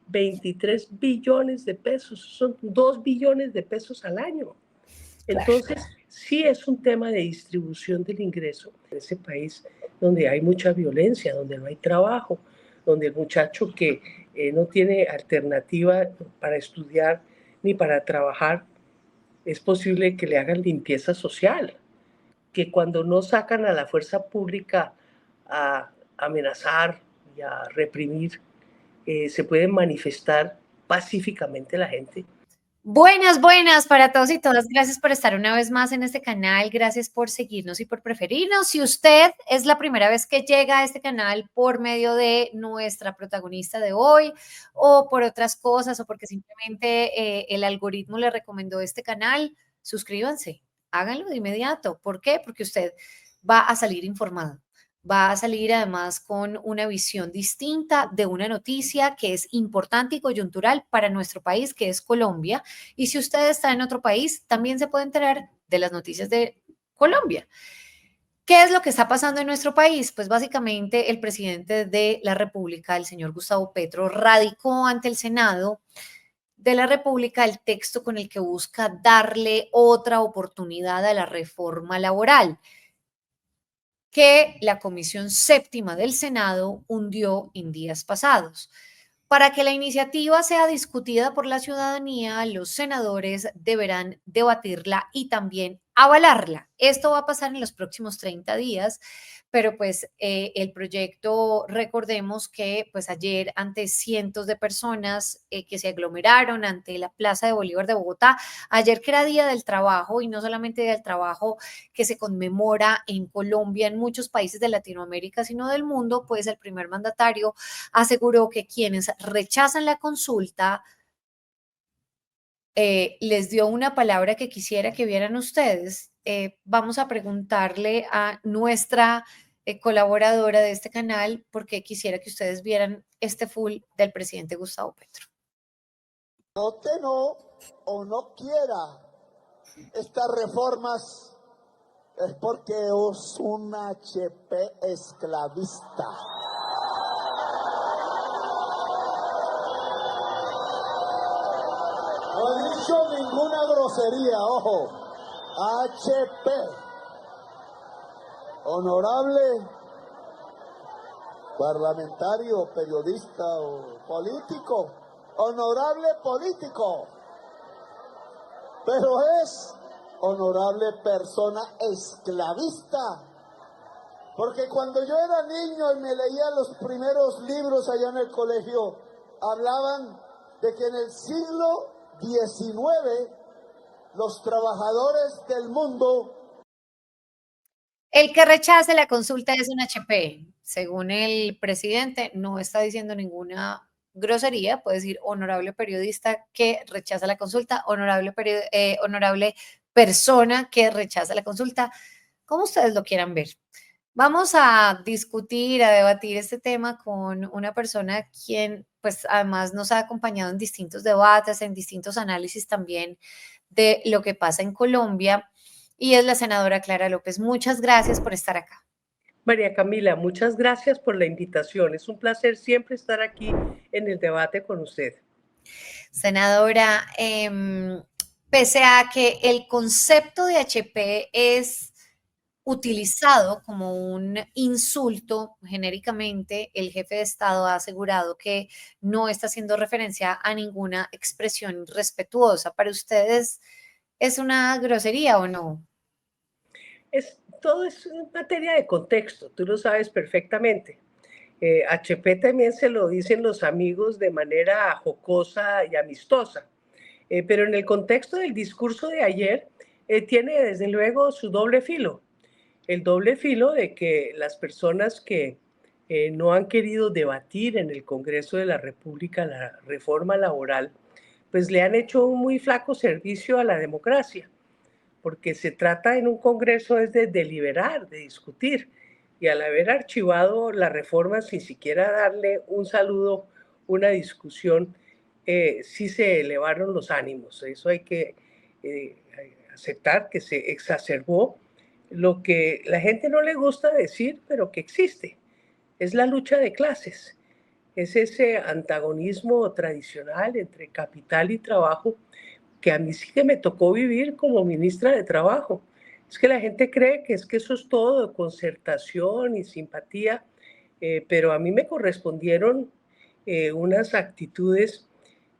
23 billones de pesos, son 2 billones de pesos al año. Entonces, sí es un tema de distribución del ingreso en ese país donde hay mucha violencia, donde no hay trabajo, donde el muchacho que no tiene alternativa para estudiar ni para trabajar, es posible que le hagan limpieza social, que cuando no sacan a la fuerza pública a amenazar y a reprimir, se puede manifestar pacíficamente la gente. Buenas, buenas para todos y todas. Gracias por estar una vez más en este canal. Gracias por seguirnos y por preferirnos. Si usted es la primera vez que llega a este canal por medio de nuestra protagonista de hoy o por otras cosas o porque simplemente el algoritmo le recomendó este canal, suscríbanse. Háganlo de inmediato. ¿Por qué? Porque usted va a salir informado. Va a salir además con una visión distinta de una noticia que es importante y coyuntural para nuestro país, que es Colombia. Y si usted está en otro país, también se puede enterar de las noticias de Colombia. ¿Qué es lo que está pasando en nuestro país? Pues básicamente el presidente de la República, el señor Gustavo Petro, radicó ante el Senado de la República el texto con el que busca darle otra oportunidad a la reforma laboral que la Comisión Séptima del Senado hundió en días pasados. Para que la iniciativa sea discutida por la ciudadanía, los senadores deberán debatirla y también avalarla. Esto va a pasar en los próximos 30 días, pero pues el proyecto, recordemos que pues ayer ante cientos de personas que se aglomeraron ante la Plaza de Bolívar de Bogotá, ayer que era Día del Trabajo y no solamente Día del Trabajo que se conmemora en Colombia, en muchos países de Latinoamérica, sino del mundo, pues el primer mandatario aseguró que quienes rechazan la consulta les dio una palabra que quisiera que vieran ustedes. Vamos a preguntarle a nuestra colaboradora de este canal porque quisiera que ustedes vieran este full del presidente Gustavo Petro. Vote no o no quiera estas reformas es porque es un HP esclavista. No he dicho ninguna grosería, ojo. HP. Honorable parlamentario, periodista o político. Honorable político. Pero es honorable persona esclavista. Porque cuando yo era niño y me leía los primeros libros allá en el colegio, hablaban de que en el siglo XIX los trabajadores del mundo... El que rechace la consulta es un HP. Según el presidente, no está diciendo ninguna grosería, puede decir honorable periodista que rechaza la consulta, honorable persona que rechaza la consulta, como ustedes lo quieran ver. Vamos a discutir, a debatir este tema con una persona quien, pues, además nos ha acompañado en distintos debates, en distintos análisis también de lo que pasa en Colombia, y es la senadora Clara López. Muchas gracias por estar acá. María Camila, muchas gracias por la invitación. Es un placer siempre estar aquí en el debate con usted. Senadora, pese a que el concepto de HP es utilizado como un insulto genéricamente, el jefe de Estado ha asegurado que no está haciendo referencia a ninguna expresión respetuosa. ¿Para ustedes es una grosería o no? Todo es materia de contexto, tú lo sabes perfectamente. HP también se lo dicen los amigos de manera jocosa y amistosa, pero en el contexto del discurso de ayer tiene desde luego su doble filo. El doble filo de que las personas que no han querido debatir en el Congreso de la República la reforma laboral, pues le han hecho un muy flaco servicio a la democracia, porque se trata en un Congreso es de deliberar, de discutir, y al haber archivado la reforma sin siquiera darle un saludo, una discusión, sí se elevaron los ánimos. Eso hay que aceptar que se exacerbó lo que la gente no le gusta decir, pero que existe. Es la lucha de clases. es ese antagonismo tradicional entre capital y trabajo que a mí sí que me tocó vivir como ministra de Trabajo. Es que la gente cree que es que eso es todo, concertación y simpatía, pero a mí me correspondieron unas actitudes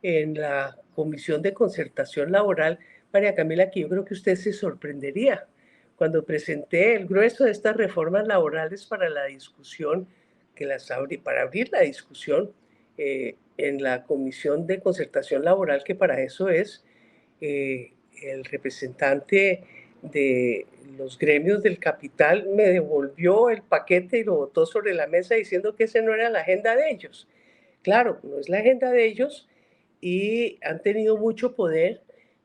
en la Comisión de Concertación Laboral, María Camila, que yo creo que usted se sorprendería. Cuando presenté el grueso de estas reformas laborales para la discusión, para abrir la discusión en la Comisión de Concertación Laboral, que para eso es el representante de los gremios del capital me devolvió el paquete y lo botó sobre la mesa diciendo que esa no era la agenda de ellos. Claro, no es la agenda de ellos y han tenido mucho poder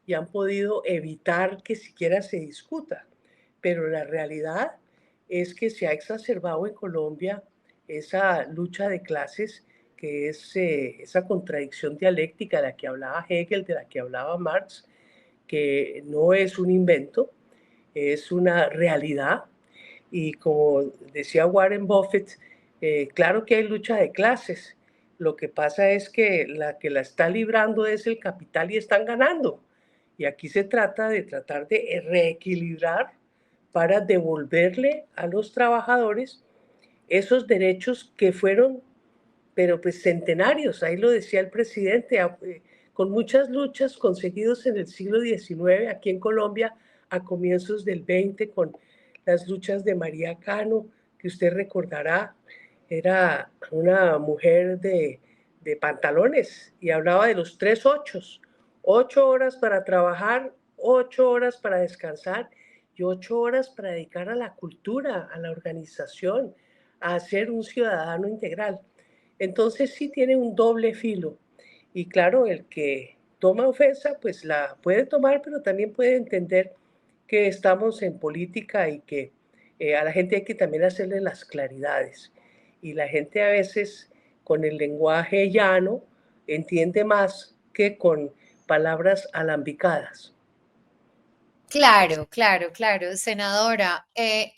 y han podido evitar que siquiera se discuta. Pero la realidad es que se ha exacerbado en Colombia esa lucha de clases, que es esa contradicción dialéctica de la que hablaba Hegel, de la que hablaba Marx, que no es un invento, es una realidad. Y como decía Warren Buffett, claro que hay lucha de clases. Lo que pasa es que la está librando es el capital y están ganando. Y aquí se trata de tratar de reequilibrar para devolverle a los trabajadores esos derechos que fueron, pero pues centenarios, ahí lo decía el presidente, con muchas luchas conseguidos en el siglo XIX aquí en Colombia, a comienzos del XX, con las luchas de María Cano, que usted recordará, era una mujer de pantalones y hablaba de los 3 ochos, 8 horas para trabajar, 8 horas para descansar y 8 horas para dedicar a la cultura, a la organización, a ser un ciudadano integral. Entonces sí tiene un doble filo. Y claro, el que toma ofensa, pues la puede tomar, pero también puede entender que estamos en política y que a la gente hay que también hacerle las claridades. Y la gente a veces con el lenguaje llano entiende más que con palabras alambicadas. Claro, claro, claro, senadora.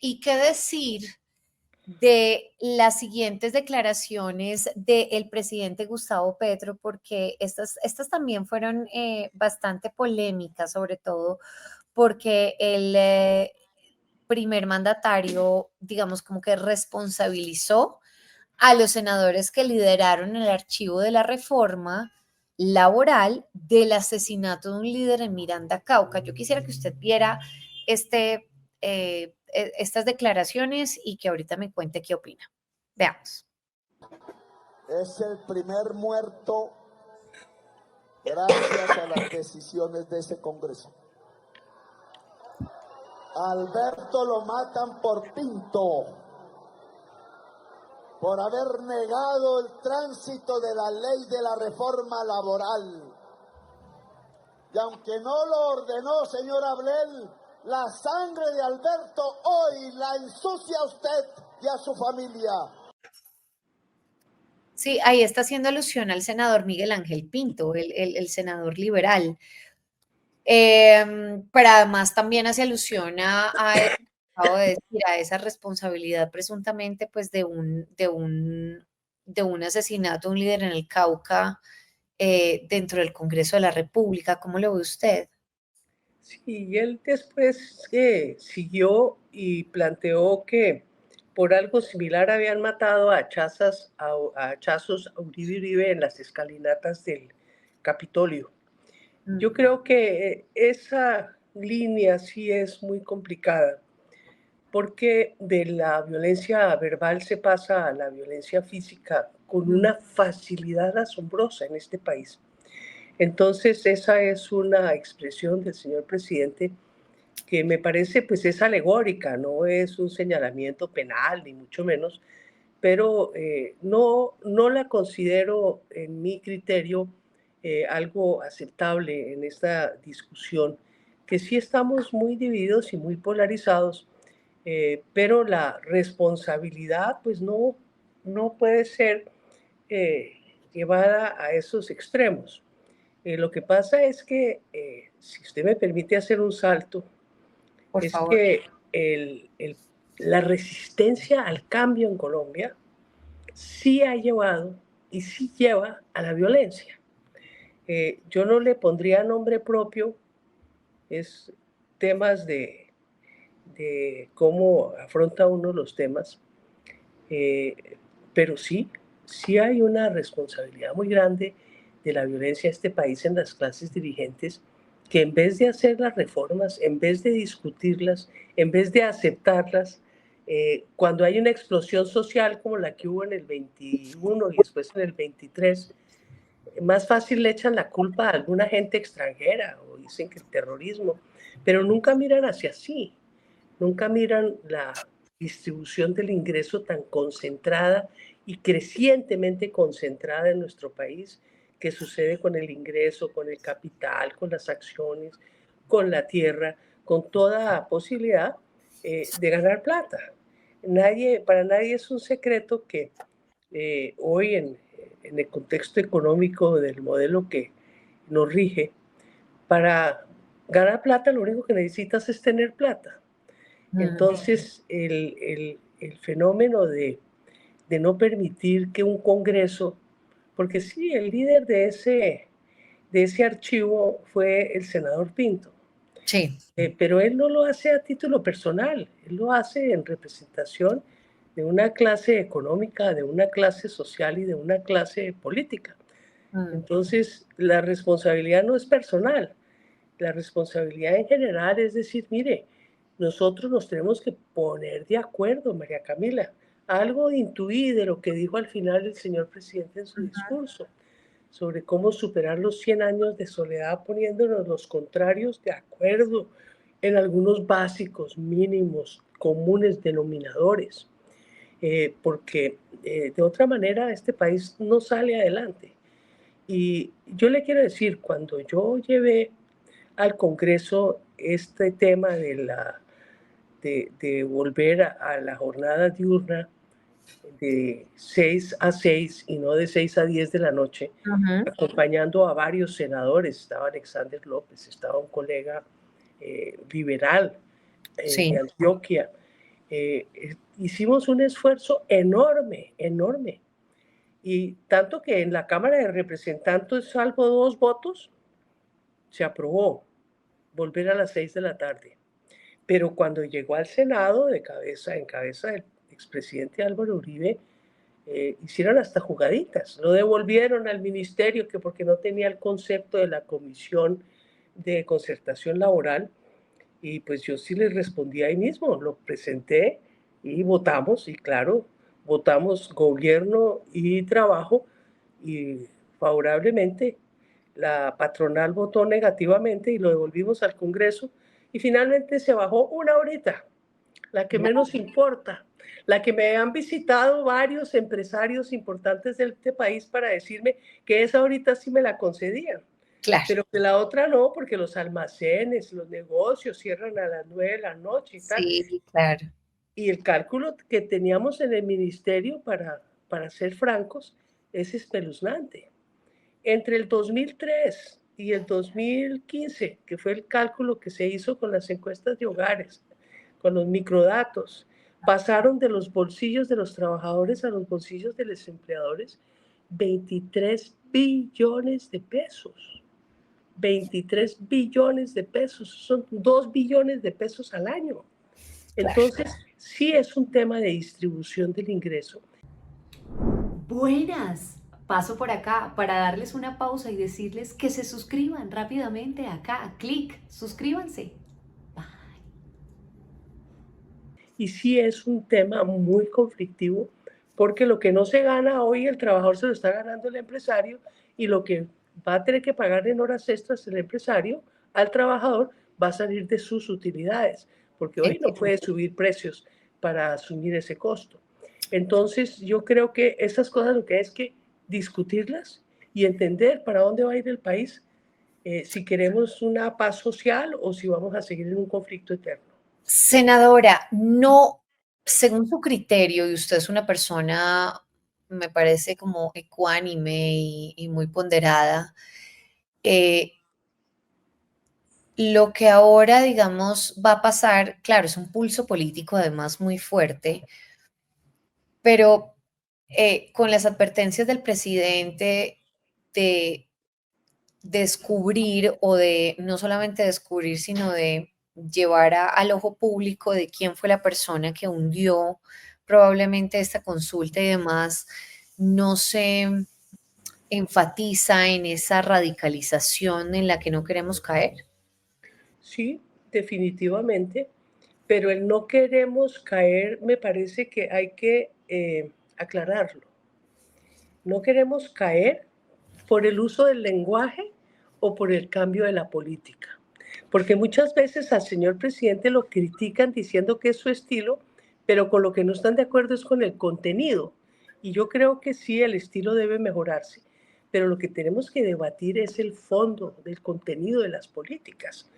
¿Y qué decir de las siguientes declaraciones del presidente Gustavo Petro? Porque estas también fueron bastante polémicas, sobre todo porque el primer mandatario, digamos, como que responsabilizó a los senadores que lideraron el archivo de la reforma laboral del asesinato de un líder en Miranda, Cauca. Yo quisiera que usted viera estas declaraciones y que ahorita me cuente qué opina. Veamos. Es el primer muerto gracias a las decisiones de ese Congreso. Alberto lo matan por Pinto, por haber negado el tránsito de la ley de la reforma laboral. Y aunque no lo ordenó, señor Abrel, la sangre de Alberto hoy la ensucia a usted y a su familia. Sí, ahí está haciendo alusión al senador Miguel Ángel Pinto, el senador liberal. Pero además también hace alusión acabo de decir, a esa responsabilidad presuntamente pues de un asesinato de un líder en el Cauca dentro del Congreso de la República. ¿Cómo lo ve usted? Sí, y él después siguió y planteó que por algo similar habían matado a hachazos a Uribe Uribe en las escalinatas del Capitolio. Yo creo que esa línea sí es muy complicada, porque de la violencia verbal se pasa a la violencia física con una facilidad asombrosa en este país. Entonces, esa es una expresión del señor presidente que me parece pues es alegórica, no es un señalamiento penal, ni mucho menos, pero no la considero en mi criterio algo aceptable en esta discusión, que sí estamos muy divididos y muy polarizados, pero la responsabilidad pues no puede ser llevada a esos extremos. Lo que pasa es que, si usted me permite hacer un salto, Por es favor. que la resistencia al cambio en Colombia sí ha llevado y sí lleva a la violencia. Yo no le pondría nombre propio, es temas de cómo afronta uno los temas, pero sí, sí hay una responsabilidad muy grande de la violencia de este país en las clases dirigentes, que en vez de hacer las reformas, en vez de discutirlas, en vez de aceptarlas, cuando hay una explosión social como la que hubo en el 21 y después en el 23, más fácil le echan la culpa a alguna gente extranjera o dicen que el terrorismo, pero nunca miran hacia sí, nunca miran la distribución del ingreso tan concentrada y crecientemente concentrada en nuestro país, que sucede con el ingreso, con el capital, con las acciones, con la tierra, con toda posibilidad de ganar plata. Para nadie es un secreto que hoy en el contexto económico del modelo que nos rige, para ganar plata lo único que necesitas es tener plata. Entonces, el fenómeno de no permitir que un Congreso, porque sí, el líder de ese archivo fue el senador Pinto, Sí. pero él no lo hace a título personal, él lo hace en representación de una clase económica, de una clase social y de una clase política. Entonces, la responsabilidad no es personal, la responsabilidad en general es decir, mire, nosotros nos tenemos que poner de acuerdo, María Camila. Algo intuí de lo que dijo al final el señor presidente en su discurso sobre cómo superar los 100 años de soledad poniéndonos los contrarios de acuerdo en algunos básicos, mínimos, comunes denominadores, porque de otra manera este país no sale adelante. Y yo le quiero decir, cuando yo llevé al Congreso este tema de volver a la jornada diurna de 6 a 6 y no de 6 a 10 de la noche, acompañando a varios senadores. Estaba Alexander López, estaba un colega liberal Sí. de Antioquia. Hicimos un esfuerzo enorme, enorme. Y tanto que en la Cámara de Representantes, salvo 2 votos, se aprobó volver a las 6 de la tarde. Pero cuando llegó al Senado, en cabeza del expresidente Álvaro Uribe, hicieron hasta jugaditas. Lo devolvieron al ministerio que porque no tenía el concepto de la Comisión de Concertación Laboral. Y pues yo sí les respondí ahí mismo, lo presenté y votamos, y claro, votamos gobierno y trabajo, y favorablemente la patronal votó negativamente y lo devolvimos al Congreso, y finalmente se bajó una horita, la que menos importa, la que me han visitado varios empresarios importantes de este país para decirme que esa horita sí me la concedían. Claro. Pero que la otra no, porque los almacenes, los negocios cierran a las 9 de la noche y tal. Sí, claro. Y el cálculo que teníamos en el ministerio, para ser francos, es espeluznante. Entre el 2003 y el 2015, que fue el cálculo que se hizo con las encuestas de hogares, con los microdatos, pasaron de los bolsillos de los trabajadores a los bolsillos de los empleadores 23 billones de pesos. 23 billones de pesos, son 2 billones de pesos al año. Entonces, sí es un tema de distribución del ingreso. Buenas, paso por acá para darles una pausa y decirles que se suscriban rápidamente acá, clic, suscríbanse. Bye. Y sí es un tema muy conflictivo, porque lo que no se gana hoy el trabajador se lo está ganando el empresario, y lo que va a tener que pagar en horas extras el empresario al trabajador va a salir de sus utilidades, porque hoy no puede subir precios para asumir ese costo. Entonces, yo creo que esas cosas lo que es que discutirlas y entender para dónde va a ir el país, si queremos una paz social o si vamos a seguir en un conflicto eterno. Senadora, no, según su criterio, y usted es una persona, me parece como ecuánime y muy ponderada, lo que ahora, digamos, va a pasar, claro, es un pulso político además muy fuerte, pero con las advertencias del presidente de descubrir o de no solamente descubrir, sino de llevar al ojo público de quién fue la persona que hundió probablemente esta consulta y demás, no se enfatiza en esa radicalización en la que no queremos caer. Sí, definitivamente, pero el no queremos caer me parece que hay que aclararlo. No queremos caer por el uso del lenguaje o por el cambio de la política. Porque muchas veces al señor presidente lo critican diciendo que es su estilo, pero con lo que no están de acuerdo es con el contenido. Y yo creo que sí, el estilo debe mejorarse, pero lo que tenemos que debatir es el fondo del contenido de las políticas.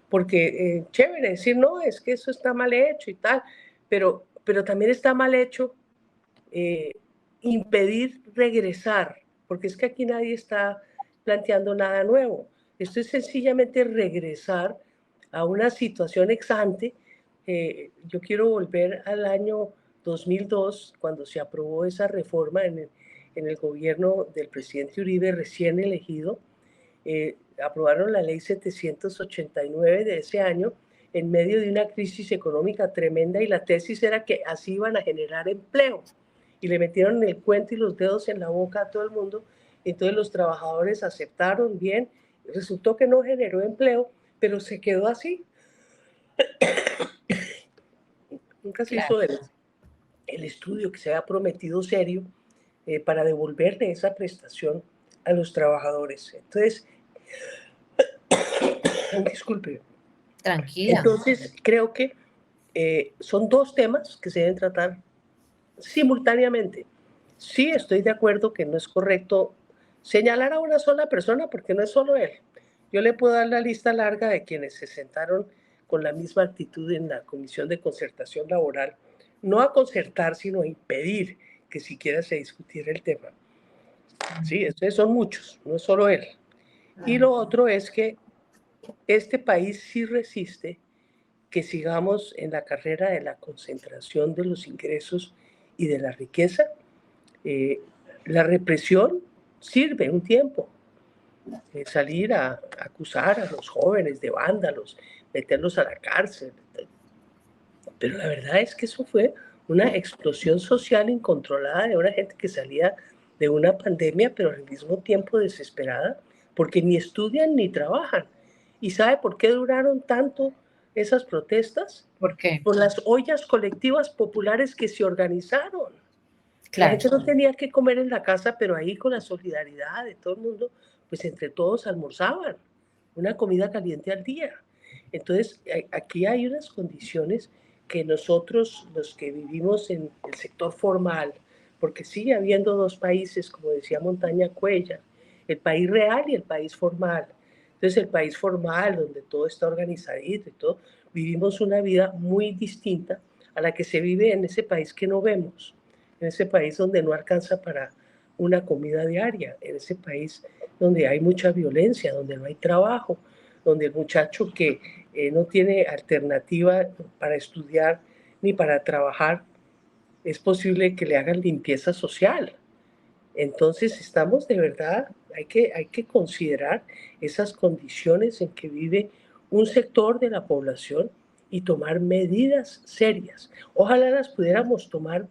Porque chévere decir, no, es que eso está mal hecho y tal, pero también está mal hecho impedir regresar, porque es que aquí nadie está planteando nada nuevo. Esto es sencillamente regresar a una situación ex ante. Yo quiero volver al año 2002, cuando se aprobó esa reforma en el gobierno del presidente Uribe recién elegido. Aprobaron la ley 789 de ese año en medio de una crisis económica tremenda y la tesis era que así iban a generar empleo y le metieron el cuento y los dedos en la boca a todo el mundo. Entonces los trabajadores aceptaron bien, resultó que no generó empleo, pero se quedó así. Nunca se hizo el estudio que se había prometido serio para devolverle esa prestación a los trabajadores. Entonces, disculpe. Tranquila. Entonces, creo que son dos temas que se deben tratar simultáneamente. Sí, estoy de acuerdo que no es correcto señalar a una sola persona porque no es solo él. Yo le puedo dar la lista larga de quienes se sentaron con la misma actitud en la Comisión de Concertación Laboral, no a concertar, sino a impedir que siquiera se discutiera el tema. Sí, estos son muchos, no es solo él. Y lo otro es que este país sí resiste que sigamos en la carrera de la concentración de los ingresos y de la riqueza. La represión sirve un tiempo. Salir a acusar a los jóvenes de vándalos, meterlos a la cárcel. Pero la verdad es que eso fue una explosión social incontrolada de una gente que salía de una pandemia, pero al mismo tiempo desesperada, porque ni estudian ni trabajan. ¿Y sabe por qué duraron tanto esas protestas? ¿Por qué? Por las ollas colectivas populares que se organizaron. La Claro. gente no tenía que comer en la casa, pero ahí con la solidaridad de todo el mundo, pues entre todos almorzaban una comida caliente al día. Entonces, aquí hay unas condiciones que nosotros, los que vivimos en el sector formal, porque sigue habiendo dos países, como decía Montaña Cuellar, el país real y el país formal. Entonces, el país formal, donde todo está organizadito y todo, vivimos una vida muy distinta a la que se vive en ese país que no vemos, en ese país donde no alcanza para una comida diaria, en ese país donde hay mucha violencia, donde no hay trabajo, donde el muchacho que no tiene alternativa para estudiar ni para trabajar, es posible que le hagan limpieza social. Entonces estamos de verdad, hay que considerar esas condiciones en que vive un sector de la población y tomar medidas serias. Ojalá las pudiéramos tomar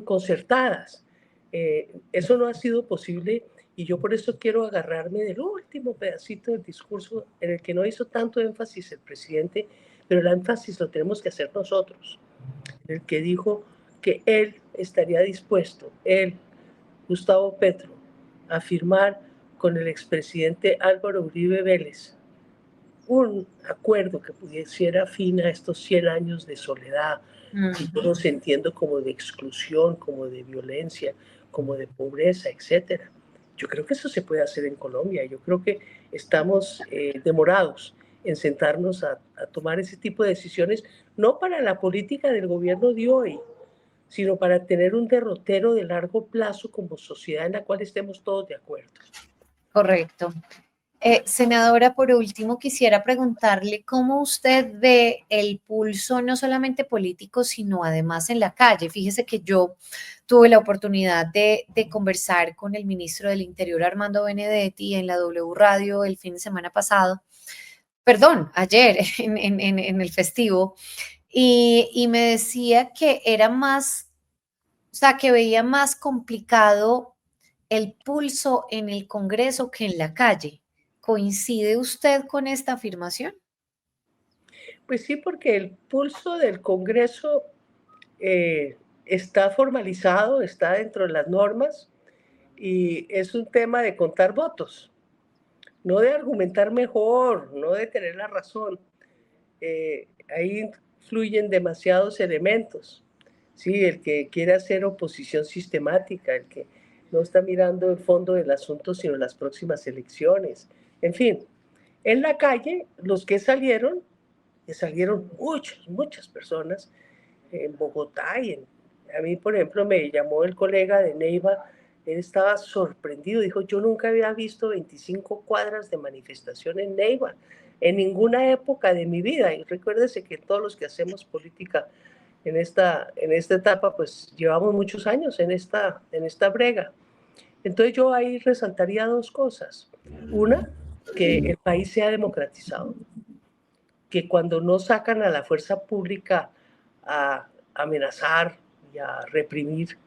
concertadas. Eso no ha sido posible y yo por eso quiero agarrarme del último pedacito del discurso en el que no hizo tanto énfasis el presidente, pero el énfasis lo tenemos que hacer nosotros, en el que dijo que él estaría dispuesto, él, Gustavo Petro, a firmar con el expresidente Álvaro Uribe Vélez un acuerdo que pusiera fin a estos 100 años de soledad, y todos entiendo como de exclusión, como de violencia, como de pobreza, etcétera. Yo creo que eso se puede hacer en Colombia. Yo creo que estamos demorados en sentarnos a tomar ese tipo de decisiones, no para la política del gobierno de hoy, sino para tener un derrotero de largo plazo como sociedad en la cual estemos todos de acuerdo. Correcto. Senadora, por último, quisiera preguntarle cómo usted ve el pulso no solamente político, sino además en la calle. Fíjese que yo tuve la oportunidad de conversar con el ministro del Interior, Armando Benedetti, en la W Radio el fin de semana pasado, perdón, ayer en el festivo, y me decía que era más, o sea, que veía más complicado el pulso en el Congreso que en la calle. ¿Coincide usted con esta afirmación? Pues sí, porque el pulso del Congreso está formalizado, está dentro de las normas y es un tema de contar votos, no de argumentar mejor, no de tener la razón. Ahí fluyen demasiados elementos. Sí, el que quiere hacer oposición sistemática, el que no está mirando el fondo del asunto, sino las próximas elecciones. En fin, en la calle, los que salieron muchas personas en Bogotá a mí, por ejemplo, me llamó el colega de Neiva, él estaba sorprendido, dijo, yo nunca había visto 25 cuadras de manifestación en Neiva, en ninguna época de mi vida, y recuérdese que todos los que hacemos política en esta etapa, pues llevamos muchos años en esta brega. Entonces yo ahí resaltaría dos cosas. Una, que el país se ha democratizado, que cuando no sacan a la fuerza pública a amenazar y a reprimir,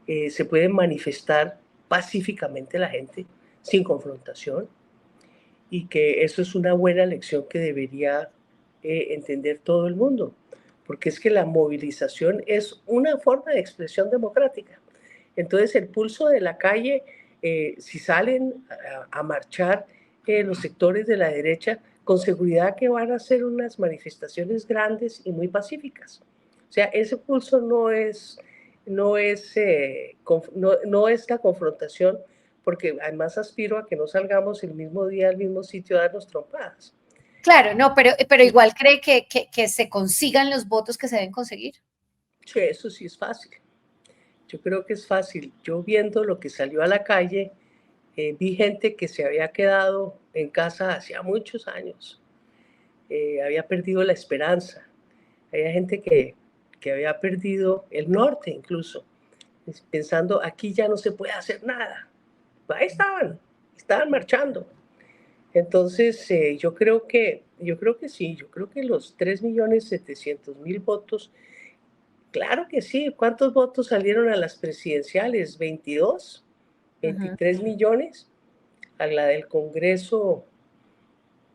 se puede manifestar pacíficamente la gente, sin confrontación, y que eso es una buena lección que debería entender todo el mundo, porque es que la movilización es una forma de expresión democrática. Entonces el pulso de la calle, si salen a marchar los sectores de la derecha, con seguridad que van a ser unas manifestaciones grandes y muy pacíficas. O sea, ese pulso no es la confrontación, porque además aspiro a que no salgamos el mismo día al mismo sitio a darnos trompadas. Claro, no, pero igual cree que se consigan los votos que se deben conseguir. Sí, eso sí es fácil. Yo creo que es fácil. Yo viendo lo que salió a la calle, vi gente que se había quedado en casa hacía muchos años, había perdido la esperanza, había gente que había perdido el norte incluso, pensando aquí ya no se puede hacer nada. Ahí estaban marchando. Entonces yo creo que sí, yo creo que los 3.700.000 votos, claro que sí. ¿Cuántos votos salieron a las presidenciales? 22, 23 millones. A la del Congreso,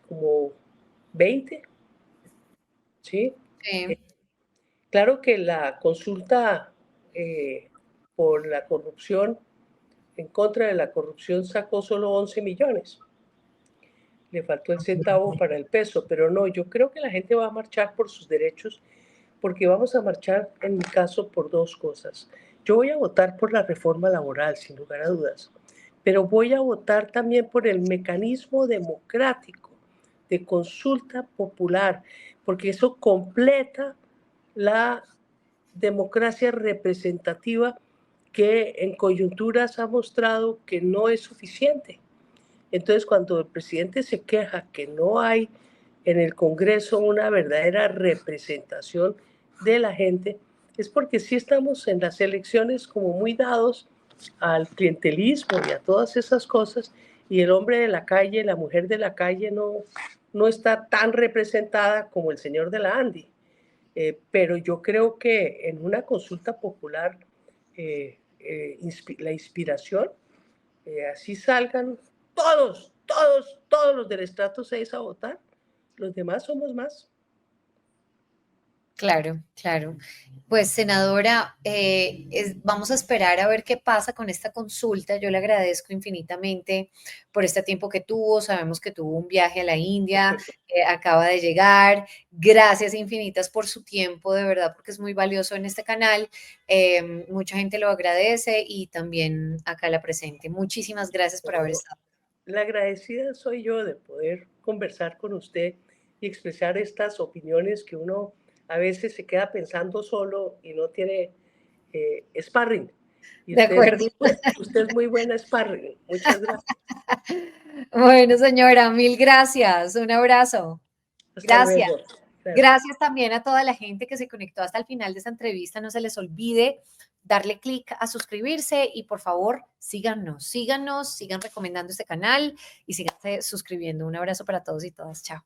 como 20, ¿sí? Sí. Claro que la consulta por la corrupción, en contra de la corrupción, sacó solo 11 millones. Le faltó el centavo para el peso, pero no, yo creo que la gente va a marchar por sus derechos, porque vamos a marchar, en mi caso, por dos cosas. Yo voy a votar por la reforma laboral, sin lugar a dudas, pero voy a votar también por el mecanismo democrático de consulta popular, porque eso completa la democracia representativa que en coyunturas ha mostrado que no es suficiente. Entonces, cuando el presidente se queja que no hay en el Congreso una verdadera representación de la gente, es porque sí estamos en las elecciones como muy dados al clientelismo y a todas esas cosas, y el hombre de la calle, la mujer de la calle no está tan representada como el señor de la Andi. Pero yo creo que en una consulta popular, la inspiración, así salgan todos los del estrato 6 a votar, los demás somos más. Claro, claro. Pues, senadora, vamos a esperar a ver qué pasa con esta consulta. Yo le agradezco infinitamente por este tiempo que tuvo. Sabemos que tuvo un viaje a la India, acaba de llegar. Gracias infinitas por su tiempo, de verdad, porque es muy valioso en este canal. Mucha gente lo agradece y también acá la presente. Muchísimas gracias por haber estado. La agradecida soy yo de poder conversar con usted y expresar estas opiniones que uno a veces se queda pensando solo y no tiene sparring. Y De acuerdo. Usted es muy buena sparring. Muchas gracias. Bueno, señora, mil gracias. Un abrazo. Hasta Gracias. luego. Gracias también a toda la gente que se conectó hasta el final de esta entrevista. No se les olvide darle clic a suscribirse y por favor síganos, sigan recomendando este canal y síganse suscribiendo. Un abrazo para todos y todas. Chao.